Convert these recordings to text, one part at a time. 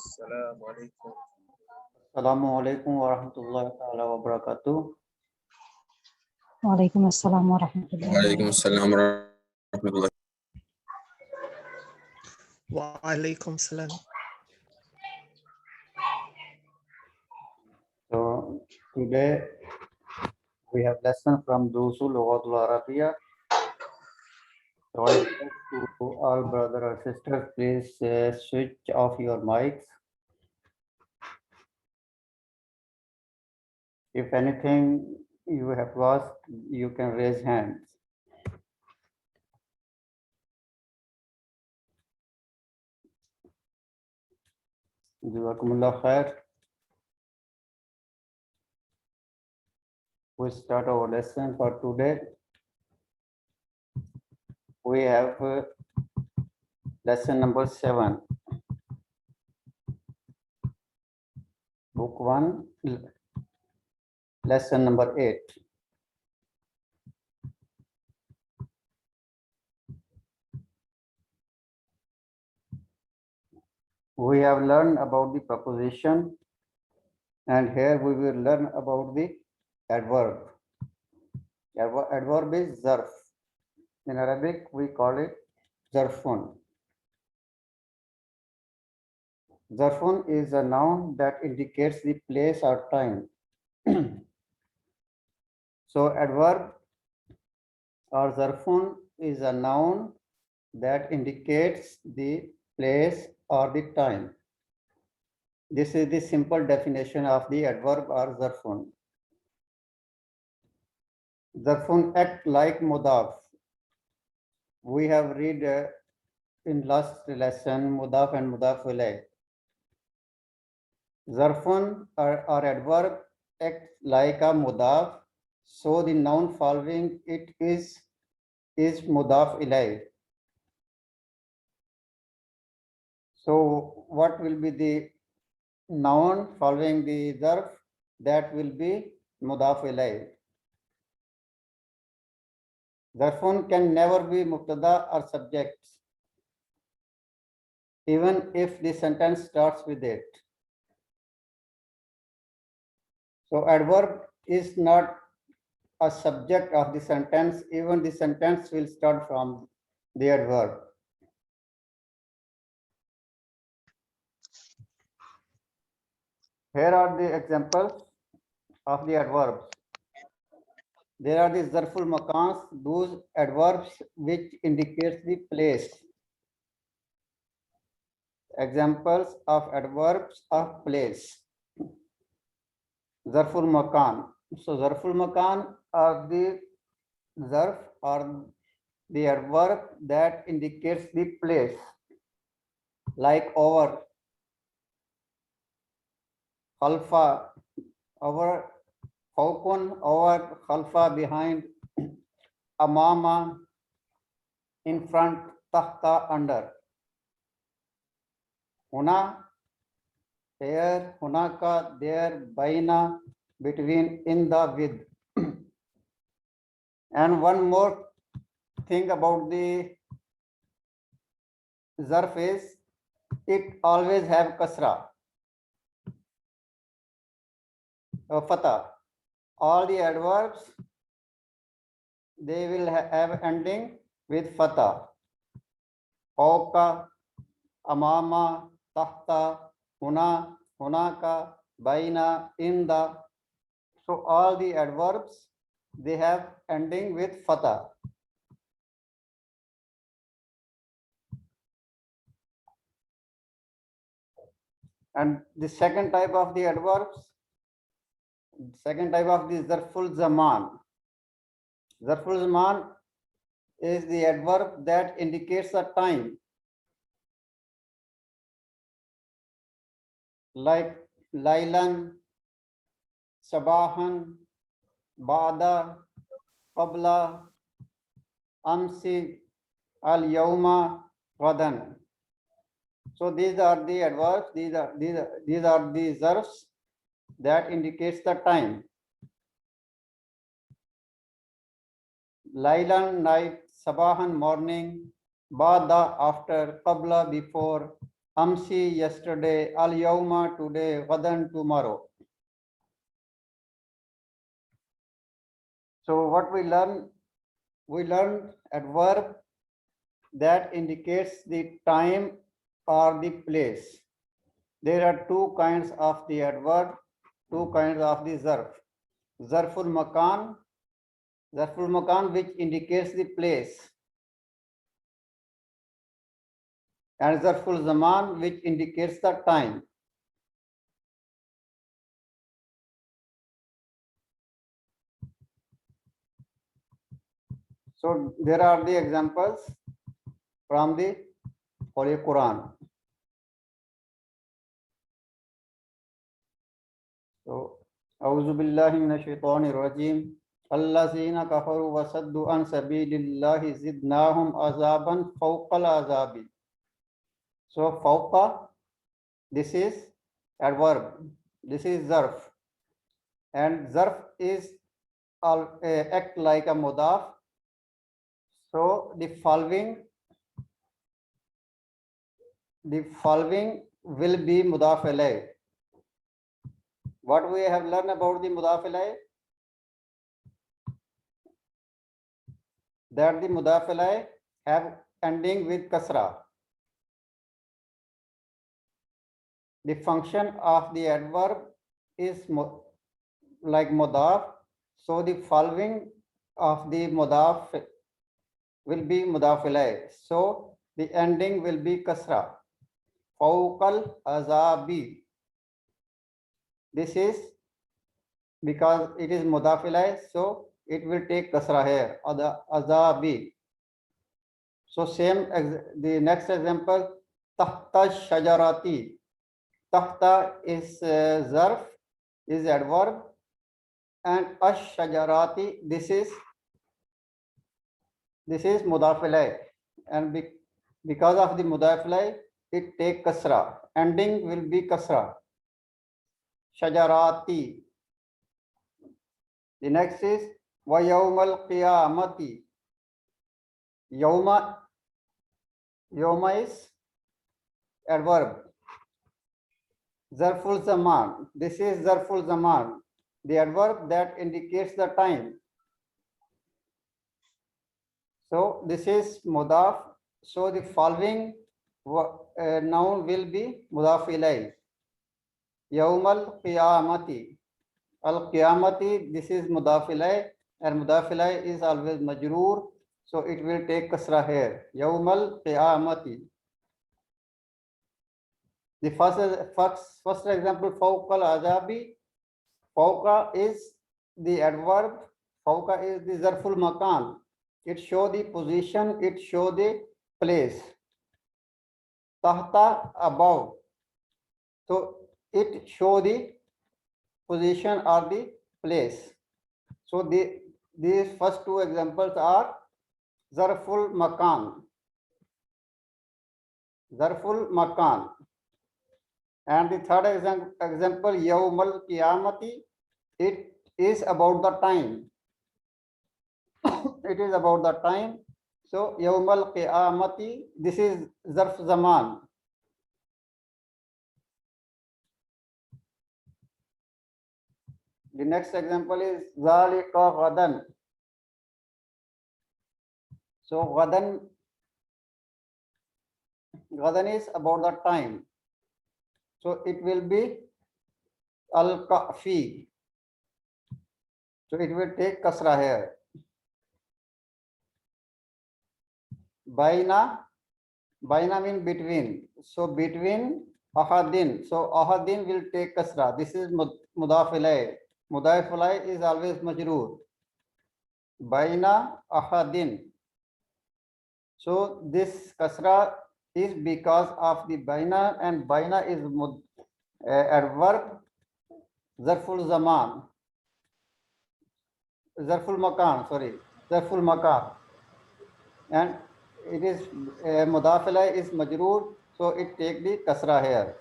Assalamualaikum. Assalamualaikum warahmatullahi wabarakatuh. Waalaikumsalam warahmatullahi Waalaikumsalam warahmatullahi. Waalaikumsalam. So today we have lesson from Durusul Lughatul Arabiya. So I request to all brothers and sisters, please switch off your mics. If anything you have asked, you can raise hands. Jazakumullah khair. We start our lesson for today. We have lesson number 7. Book 1, lesson number 8. We have learned about the preposition, and here we will learn about the adverb. Adverb is zarf. In Arabic, we call it zarfun. Zarfun is a noun that indicates the place or time. So adverb or zarfun is a noun that indicates the place or the time. This is the simple definition of the adverb or zarfun. Zarfun act like mudaf. We have read in last lesson mudaf and mudaf ilayh. Zarfun or adverb act like a mudaf, so the noun following it is mudaf ilayh. So what will be the noun following the zarf? That will be mudaf ilayh. Zarfun can never be mubtada or subject, even if the sentence starts with it. So adverb is not a subject of the sentence, even the sentence will start from the adverb. Here are the examples of the adverbs. There are the zarful makans, those adverbs which indicates the place. Examples of adverbs of place. Zarful makan. So zarful makan are the zarf or the adverb that indicates the place, like over, khalfa, over, fawqun, over, khalfa, behind, amama, in front, tahta, under. Huna, here, hunaka, there, baina, between, in the, with. And one more thing about the zarf is it always have kasra, fatha. All the adverbs, they will have ending with fatha. Fawqa, amama, tahta, huna, hunaka, baina, in the. So all the adverbs, they have ending with fatha. And the second type of the adverbs, second type of the zarful zaman. Zarful zaman is the adverb that indicates a time, like laylan, sabahan, ba'da, qabla, amsi, al yawma, ghadan. So these are the adverbs, these are the zarfs that indicates the time. Laylan, night, sabahan, morning, Bada after, qabla before, amsi yesterday, al yawma today, ghadan tomorrow. So what we learn? We learn adverb that indicates the time or the place. There are two kinds of the adverb, two kinds of the zarf. Zarful makan which indicates the place, and zarful zaman which indicates the time. So there are the examples from the Holy Quran. So, A'udhu billahi minash shaitanir rajim. Allazina kafaru wa saddu an sabilillahi zidnahum azaban fawqal azabi. So fawqa, this is adverb, this is zarf, and zarf is act like a mudaf. So the following will be mudaf ilayh. What we have learned about the mudaf ilayh? That the mudaf ilayh have ending with kasra. The function of the adverb is like mudaf, so the following of the mudaf will be mudaf ilayh. So the ending will be kasra. Fawqal azabi. This is because it is mudaf ilayh, so it will take kasra here. Azabi. So same the next example, tahta shajarati. Tahta is zarf, is adverb, and ash-shajarati, this is mudaf ilayh, and because of the mudaf ilayh, it take kasra. Ending will be kasra. Shajarati. The next is wa yawmal qiyamati. Yawma is adverb. Zarful zaman. This is zarful zaman, the adverb that indicates the time. So this is mudaf. So the following noun will be mudaf ilayh. Yawmal qiyamati. Al qiyamati, this is mudaf ilayh, and mudaf ilayh is always majroor, so it will take kasra here. Yawmal qiyamati. The first example, fawqal azabi. Fawqa is the adverb. Fawqa is the zarful makan. It show the position, it show the place. Tahta, above. So it show the position or the place. So these first two examples are zarful makan. Zarful makan. And the third example, yawmal qiyamati, it is about the time. It is about the time. So yawmal qiyamati, this is zarf zaman. The next example is zalika ghadan. So ghadan is about the time. So it will be al-kafi. So it will take kasra here. Baina means between. So between ahadin. So ahadin will take kasra. This is mudaf ilayh. Mudaf ilayh is always majroor. Baina ahadin. So this kasra is because of the baina, and baina is adverb zarful zaman. Zarful makan, and it is mudaf ilayh is majroor, so it take the kasra here.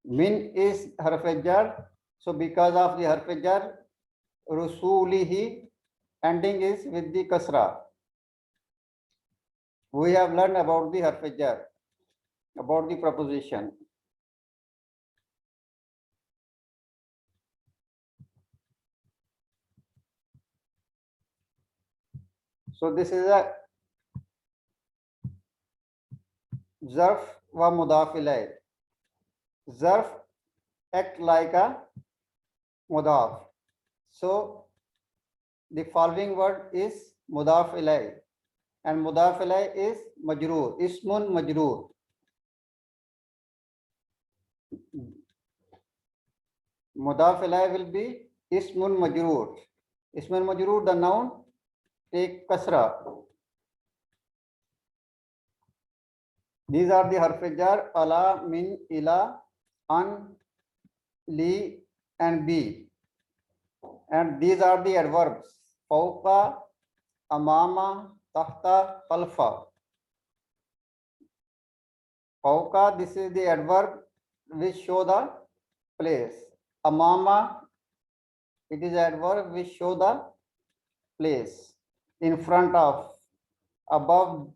Min is harf jar, so because of the harf jar, rusulihi, ending is with the kasra. We have learned about the harf jar, about the preposition. So this is a zarf wa mudaf ilayh. Zarf act like a mudaf. So the following word is mudaf ilayh, and mudaf ilayh is majroor, ismun majroor. Mudaf ilayh will be ismun majroor. Ismun majroor, the noun, take kasra. These are the harf jar ala, min, ila, an, li, and bi. And these are the adverbs fawqa, amama, tahta, khalfa. Fawqa, this is the adverb which show the place. Amama, it is adverb which show the place. In front of, above,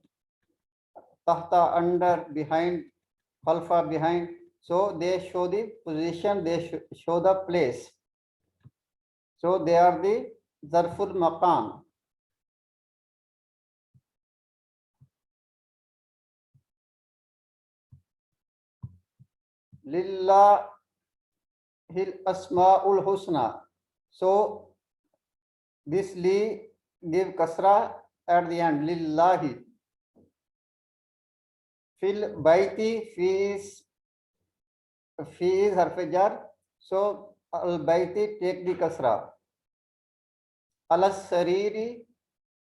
tahta, under, behind, khalfa, behind. So they show the position, they show the place. So they are the zarful maqam. Lillahil asmaul husna. So this li give kasra at the end. Lillahi. Fil baiti, fi is harf jar. So al baiti take the kasra. Alas sariri,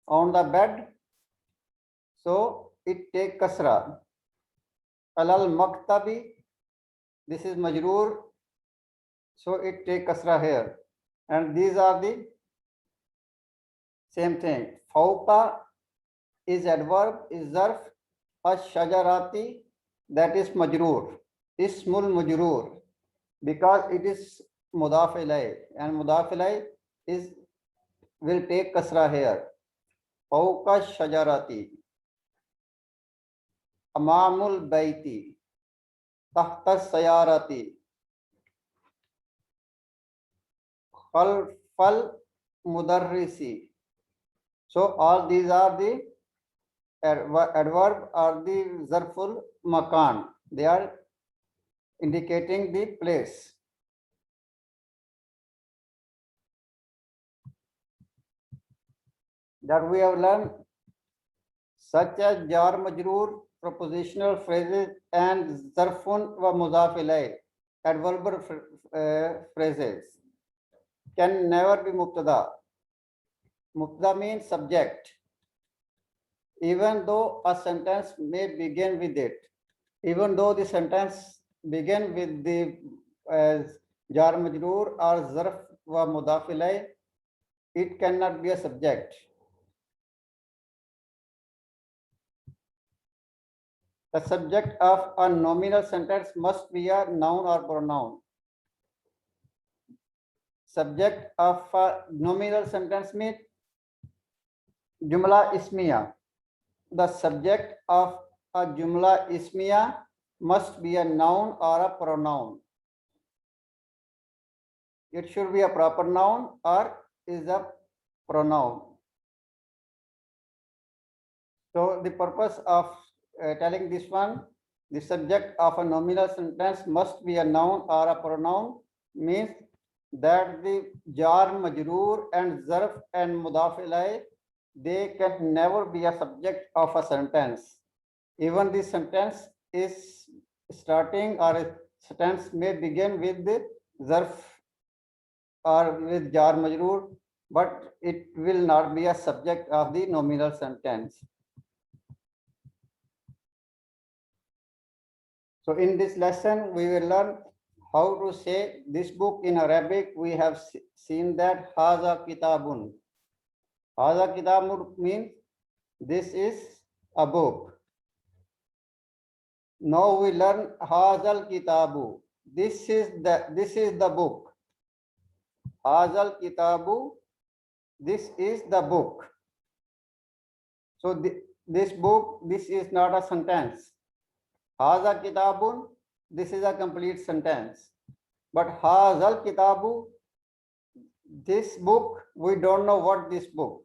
on the bed. So it take kasra. Alal maktabi, this is majroor, so it take kasra here. And these are the same thing. Fawqa is adverb, is zarf. Ash-shajarati, that is majroor, ismul majroor, because it is mudaf ilayh, and mudaf ilayh is will take kasra here. Fawqa shajarati, amamul baiti, tahta sayarati, khalfal mudarrisi. So all these are the adverb or the zarful makan. They are indicating the place. That we have learned, such as jar majroor, prepositional phrases, and zarfun wa mudaf ilayh, adverbial phrases, can never be mubtada. Mubtada means subject. Even though a sentence may begin with it, even though the sentence begin with the jar majroor or zarf wa mudaf ilayh, it cannot be a subject. The subject of a nominal sentence must be a noun or pronoun. Subject of a nominal sentence means jumla ismiya. The subject of a jumla ismiya must be a noun or a pronoun. It should be a proper noun or is a pronoun. So the purpose of telling this one, the subject of a nominal sentence must be a noun or a pronoun, means that the jar majroor and zarf and mudaf ilayh, they can never be a subject of a sentence. Even the sentence is starting, or a sentence may begin with the zarf or with jar majroor, but it will not be a subject of the nominal sentence. So in this lesson, we will learn how to say this book in Arabic. We have seen that Haza Kitabun. Haza Kitabun means this is a book. Now we learn Hazal Kitabu. This is the book. Hazal Kitabu This is the book. So this book, this is not a sentence. Haza kitabun, this is a complete sentence. But hazal kitabu, this book, we don't know what this book.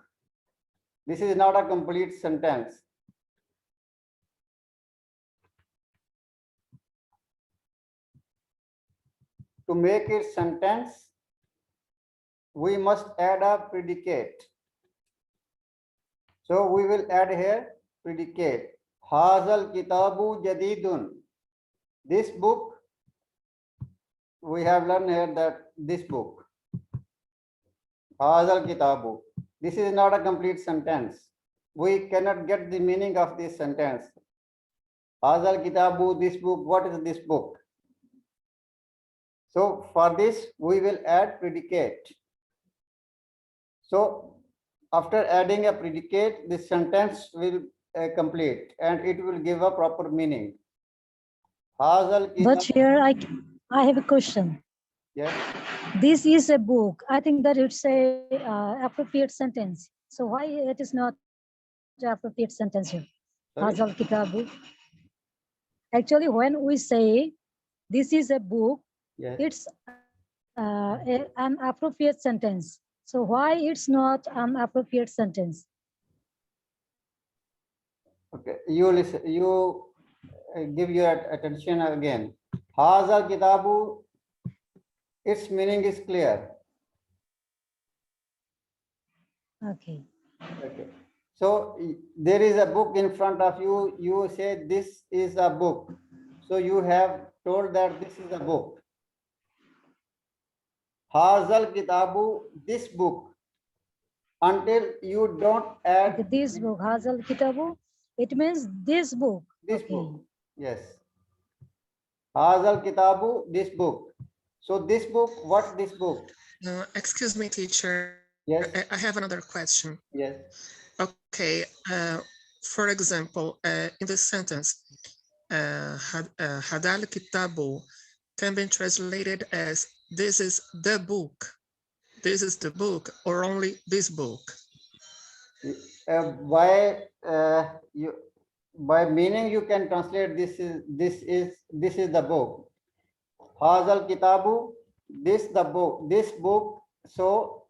This is not a complete sentence. To make it sentence, we must add a predicate. So we will add here predicate. Hazal kitabu jadidun. This book, we have learned here that this book. Hazal kitabu. This is not a complete sentence. We cannot get the meaning of this sentence. Hazal kitabu, this book, what is this book? So for this, we will add predicate. So after adding a predicate, this sentence will complete and it will give a proper meaning. Hazal But kitabu. here I have a question. Yes. This is a book. I think that it's a appropriate sentence. So why it is not the appropriate sentence here? Sorry? Hazal kitabu. Actually, when we say this is a book, Yes. it's an appropriate sentence. So why it's not an appropriate sentence? Okay. You listen. You give your attention again. Hazal kitabu. Its meaning is clear. Okay. Okay. So there is a book in front of you. You say this is a book. So you have told that this is a book. Hazal kitabu, this book. Until you don't add Okay, this book, Hazal kitabu, it means this book. this Okay. book. Yes. Hazal kitabu, this book. So this book, what's this book? Excuse me, teacher. Yes. I have another question. Yes. Okay. For example, in the sentence, Hadal Kitabu can be translated as this is the book. This is the book, or only this book. By meaning you can translate this is the book. Hazal kitabu, this book. So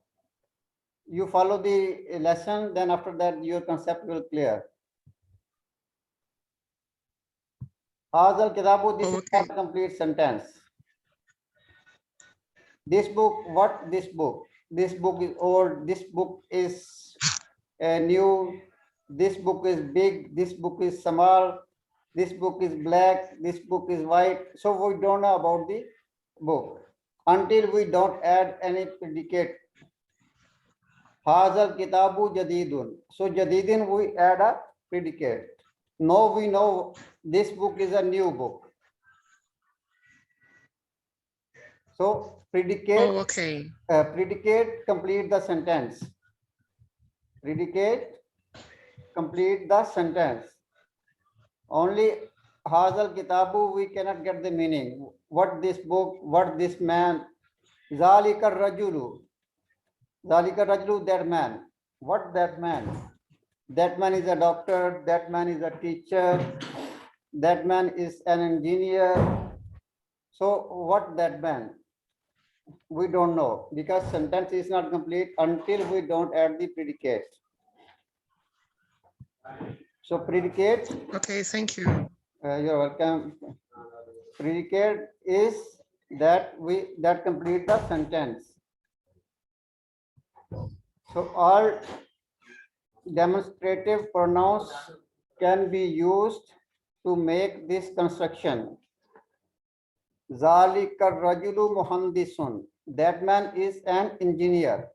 you follow the lesson, then after that your concept will clear. Hazal kitabu, this is not a complete sentence. This book, what this book? This book is old, this book is new, this book is big, this book is small, this book is black, this book is white. So we don't know about the book until we don't add any predicate. Hazal kitabu jadidun. So jadidin we add a predicate. Now we know this book is a new book. So predicate. Oh, okay. Predicate complete the sentence. Predicate complete the sentence. Only Hazal kitabu we cannot get the meaning. What this book, what this man, Zalika rajulu. Zalika rajulu, that man. What that man? That man is a doctor, that man is a teacher, that man is an engineer. So what that man? We don't know because sentence is not complete until we don't add the predicate. So predicate. Okay, thank you. You're welcome. Predicate is that complete the sentence. So all demonstrative pronouns can be used to make this construction. Zalika rajulu muhandisun. That man is an engineer.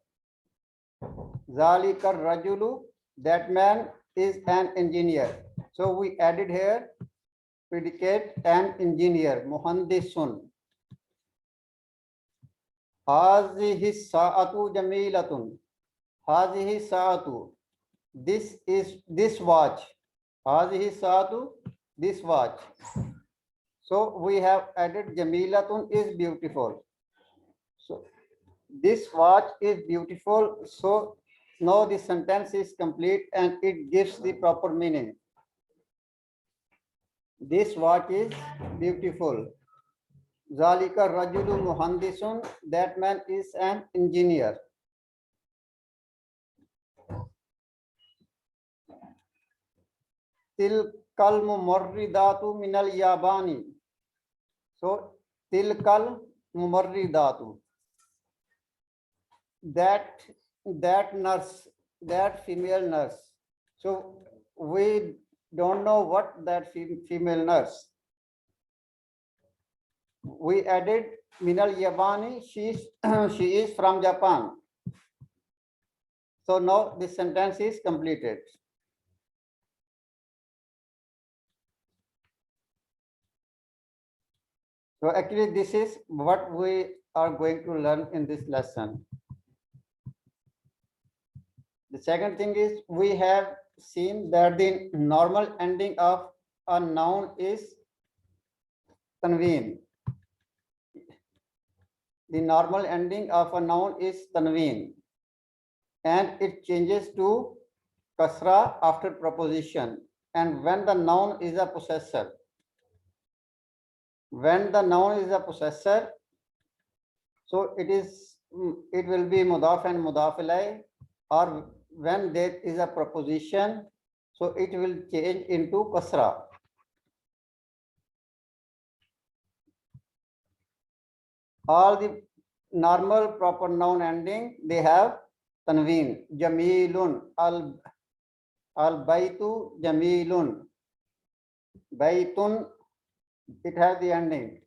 Zalika rajulu. That man is an engineer. So we added here predicate an engineer. Muhandisun. Hazihi sa'atu jamilatun. Hazihi sa'atu. This watch. Hazihi sa'atu. This watch. So we have added Jamilatun is beautiful. So this watch is beautiful. So now the sentence is complete and it gives the proper meaning. This watch is beautiful. Zalika rajulu muhandisun, that man is an engineer. Tilkal mumarridatu minal yabani. So tilkal mumarridatu. That nurse, that female nurse. So we don't know what that female nurse. We added minal yabani. She is from Japan. So now this sentence is completed. So actually this is what we are going to learn in this lesson. The second thing is we have seen that the normal ending of a noun is tanween. The normal ending of a noun is tanween and it changes to kasra after preposition and when the noun is a possessor. When the noun is a possessor, so it will be mudaf and mudaf ilayh, or when there is a preposition, so it will change into kasra. All the normal proper noun ending, they have tanween. Jamilun, al baytu jamilun. Baytun, it has the ending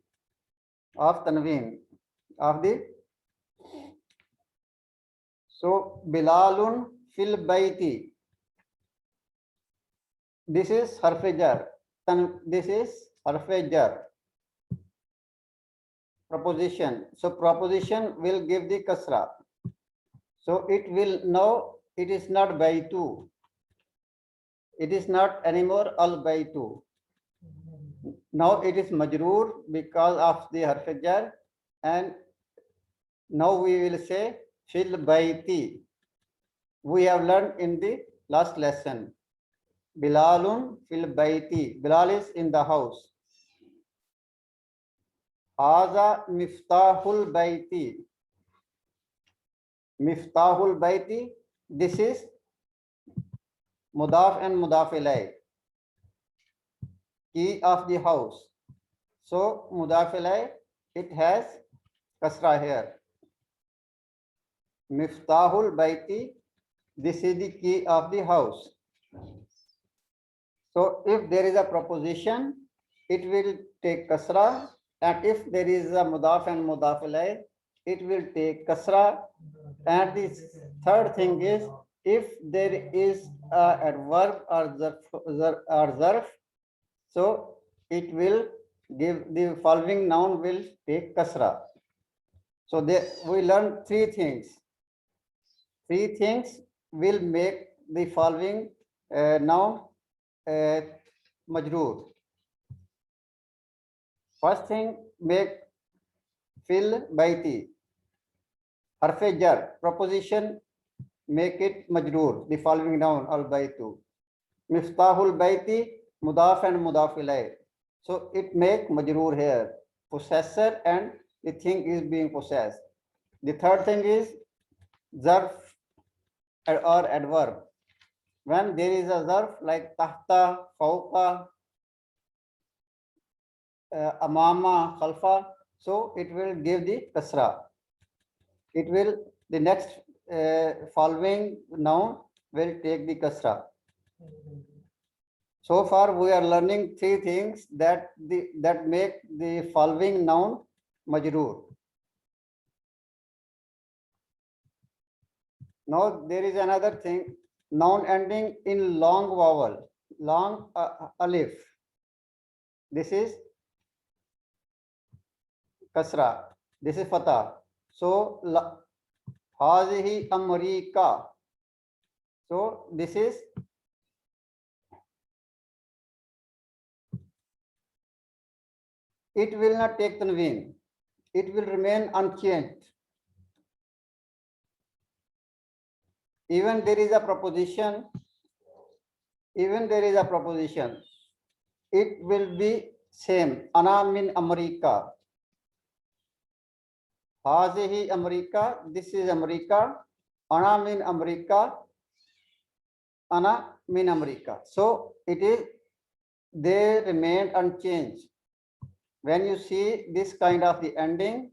of tanween of the. So Bilalun fil bayti. This is harf jar. This is harf jar. Proposition. So proposition will give the kasra. So it will now it is not baytu. It is not anymore al baytu. Now it is majroor because of the harf jar, and now we will say fil bayti. We have learned in the last lesson. Bilalun fil bayti. Bilal is in the house. Haza miftahul bayti. Miftahul bayti. This is mudaf and mudaf ilayh. Key of the house. So mudaf ilayh, it has kasra here. Miftahul bayti, this is the key of the house. So if there is a proposition, it will take kasra, and if there is a mudaf and mudaf ilayh, it will take kasra. And the third thing is, if there is a adverb or zarf, so it will give the following noun will take kasra. So there we learn three things. Three things will make the following noun majroor. First thing, make fil bayti. Harf jar, proposition, make it majroor. The following noun al baytu. Miftahul bayti, mudaf and mudaf ilayh. So it make majroor here, possessor, and the thing is being possessed. The third thing is zarf or adverb. When there is a zarf like tahta, fawqa, amama, khalfa, so it will give the kasra. It will, the next following noun will take the kasra. So far we are learning three things that make the following noun majroor. Now there is another thing, noun ending in long vowel, long alif. This is kasra. This is fatah. So hazihi amrika. So this is it will not take tanween. It will remain unchanged. even there is a proposition, it will be same. Ana min America. Hazihi America, this is America. Ana min America. Ana min America. So it is, they remain unchanged. When you see this kind of the ending,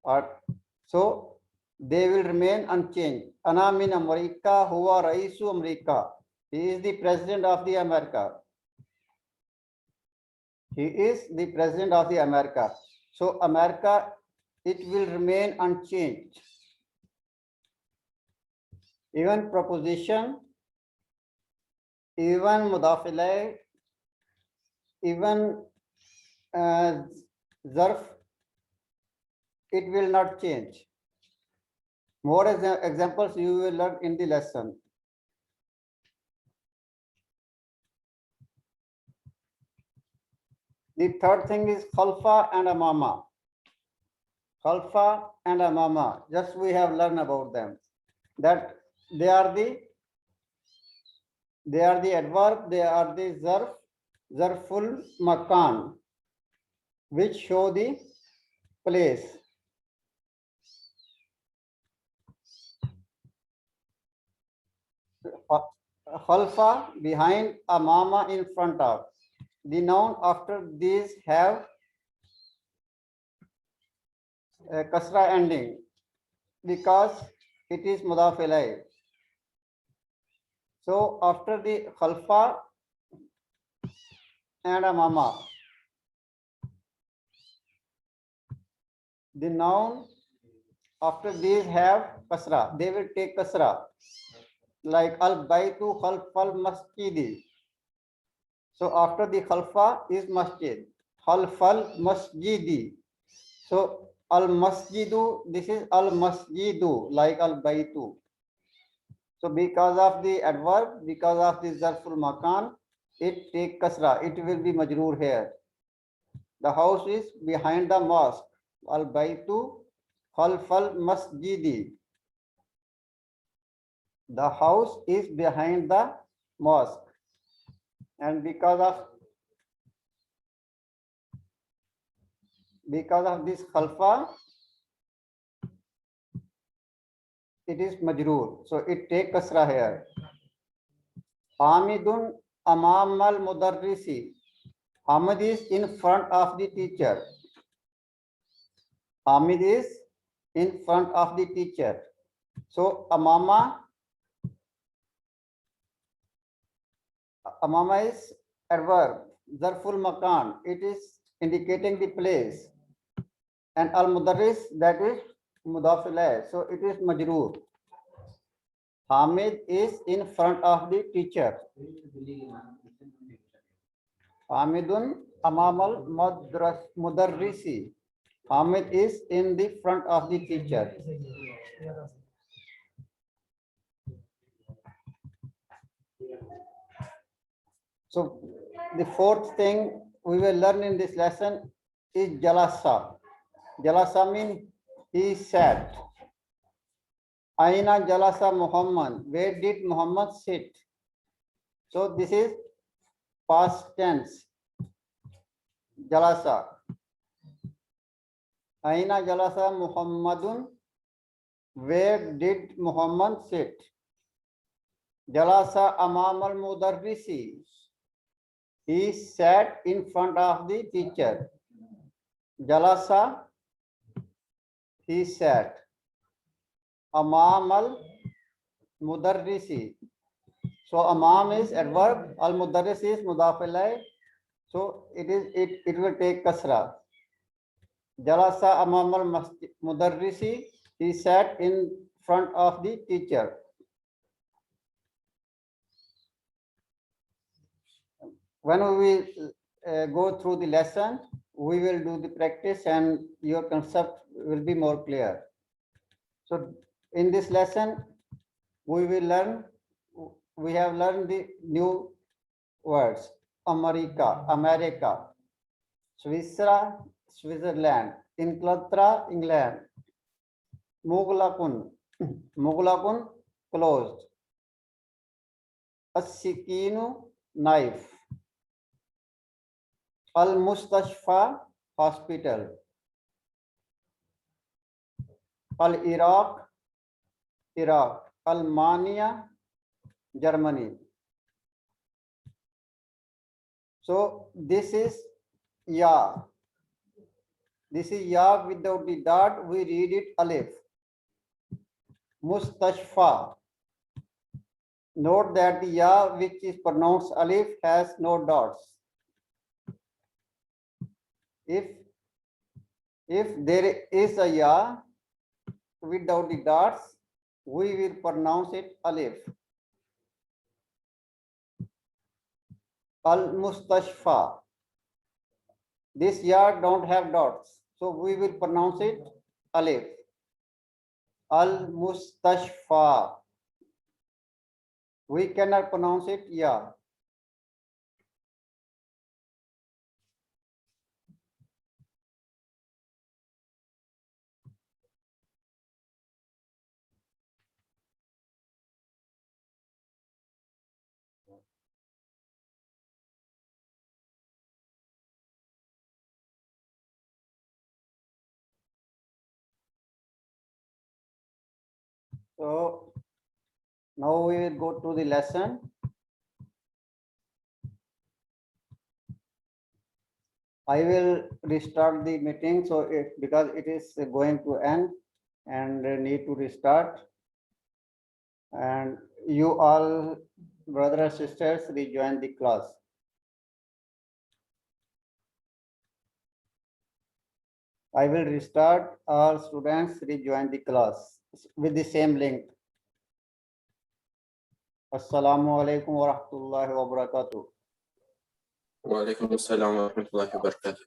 or so they will remain unchanged. Ana min America huwa raisu America. He is the president of the America. He is the president of the America. So America, it will remain unchanged. Even proposition, even mudaf ilayh, even zarf, it will not change. More examples you will learn in the lesson. The third thing is khalfa and amama. Khalfa and amama, just we have learned about them. That they are the adverb, they are the zarful makan, which show the place. Khalfa behind, amama in front of. The noun after these have a kasra ending because it is mudaf ilayh. So after the khalfa and amama, the noun after these have kasra, they will take kasra, like al baitu khalfal masjidi. So after the khalfa is masjid, khalfal masjidi. So al masjidu, this is al masjidu, like al baitu. So because of the adverb, because of the zarful makan, it take kasra, it will be majroor here. The house is behind the mosque, al baitu khalfal masjidi. The house is behind the mosque. And because of this khalfa, it is majroor. So it take kasra here. Hamidun amam al mudarrisi. Hamid is in front of the teacher. Hamid is in front of the teacher. So amama is adverb, zarful makan. It is indicating the place. And al mudarris, that is mudaf ilayh. So it is majroor. Hamid is in front of the teacher. Hamidun amamal mudarrisi. Hamid is in the front of the teacher. So the fourth thing we will learn in this lesson is jalasa. Jalasa means he sat. Aina jalasa Muhammad. Where did Muhammad sit? So this is past tense. Jalasa. Aina jalasa Muhammadun. Where did Muhammad sit? Jalasa amam al mudarrisi. He sat in front of the teacher. Jalasa, he sat. Amam al mudarrisi. So amam is adverb, al mudarris is mudaf ilayh. So it will take kasra. Jalasa amam al mudarrisi. He sat in front of the teacher. When we will go through the lesson, we will do the practice and your concept will be more clear. So in this lesson, we have learned the new words. America, Switzerland, Switzerland, Inglaterra, England, Mughlaqun. Mughlaqun, closed. As-sikinu, knife. Al-mustashfa, hospital. Al-Iraq, Iraq. Al-Mania, Germany. So this is ya. This is ya without the dot. We read it alif. Mustashfa. Note that the ya which is pronounced alif has no dots. If there is a ya without the dots, we will pronounce it alif. Al-Mustashfa. This ya don't have dots, so we will pronounce it alif. Al-Mustashfa. We cannot pronounce it ya. So now we will go to the lesson. I will restart the meeting, so because it is going to end and need to restart. And you all, brothers and sisters, rejoin the class. I will restart. All students rejoin the class with the same link. Assalamu alaikum wa rahmatullahi wa barakatuh. وعليكم السلام ورحمة الله وبركاته.